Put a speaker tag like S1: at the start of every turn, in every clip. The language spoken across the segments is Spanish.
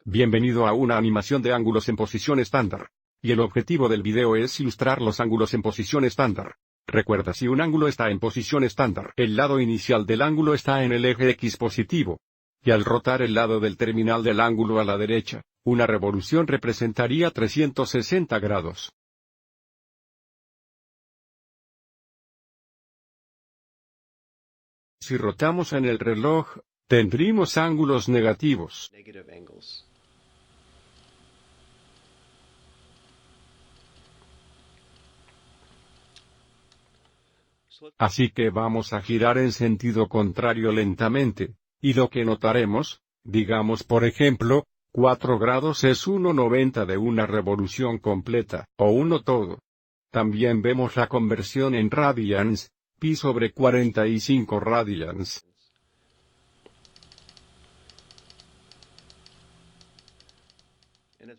S1: Bienvenido a una animación de ángulos en posición estándar. Y el objetivo del video es ilustrar los ángulos en posición estándar. Recuerda, si un ángulo está en posición estándar, el lado inicial del ángulo está en el eje X positivo. Y al rotar el lado del terminal del ángulo a la derecha, una revolución representaría 360 grados. Si rotamos en el reloj, tendríamos ángulos negativos. Así que vamos a girar en sentido contrario lentamente, y lo que notaremos, digamos por ejemplo, 4 grados es 1/90 de una revolución completa, o 1 todo. También vemos la conversión en radians, pi sobre 45 radians.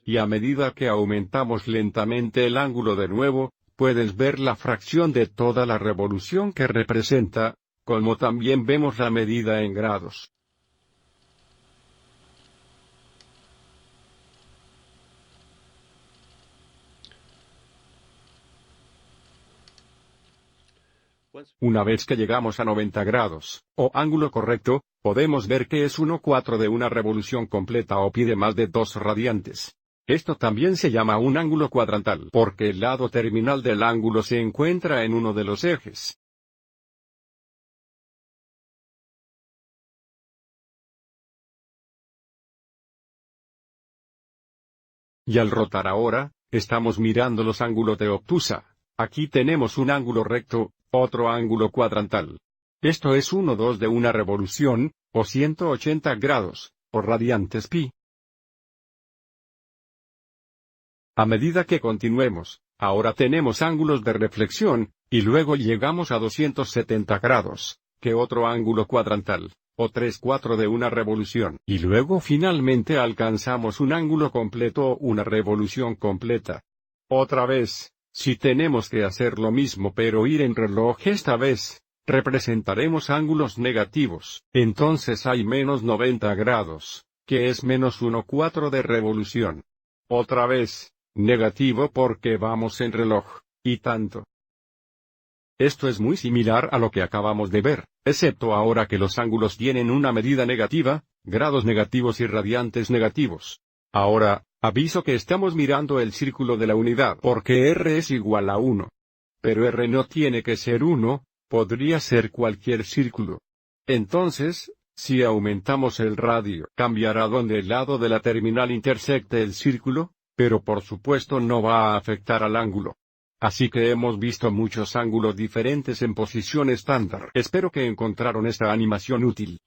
S1: Y a medida que aumentamos lentamente el ángulo de nuevo, puedes ver la fracción de toda la revolución que representa, como también vemos la medida en grados. Una vez que llegamos a 90 grados, o ángulo correcto, podemos ver que es 1/4 de una revolución completa o pi de más de 2 radiantes. Esto también se llama un ángulo cuadrantal, porque el lado terminal del ángulo se encuentra en uno de los ejes. Y al rotar ahora, estamos mirando los ángulos de obtusa. Aquí tenemos un ángulo recto, otro ángulo cuadrantal. Esto es 1/2 de una revolución, o 180 grados, o radiantes pi. A medida que continuemos, ahora tenemos ángulos de reflexión, y luego llegamos a 270 grados, que otro ángulo cuadrantal, o 3/4 de una revolución, y luego finalmente alcanzamos un ángulo completo o una revolución completa. Otra vez, si tenemos que hacer lo mismo pero ir en reloj esta vez, representaremos ángulos negativos. Entonces hay menos 90 grados, que es menos 1/4 de revolución. Otra vez, negativo porque vamos en reloj, y tanto. Esto es muy similar a lo que acabamos de ver, excepto ahora que los ángulos tienen una medida negativa, grados negativos y radiantes negativos. Ahora, aviso que estamos mirando el círculo de la unidad porque r es igual a 1. Pero r no tiene que ser 1, podría ser cualquier círculo. Entonces, si aumentamos el radio, cambiará donde el lado de la terminal intersecte el círculo, pero por supuesto no va a afectar al ángulo. Así que hemos visto muchos ángulos diferentes en posición estándar. Espero que encontraron esta animación útil.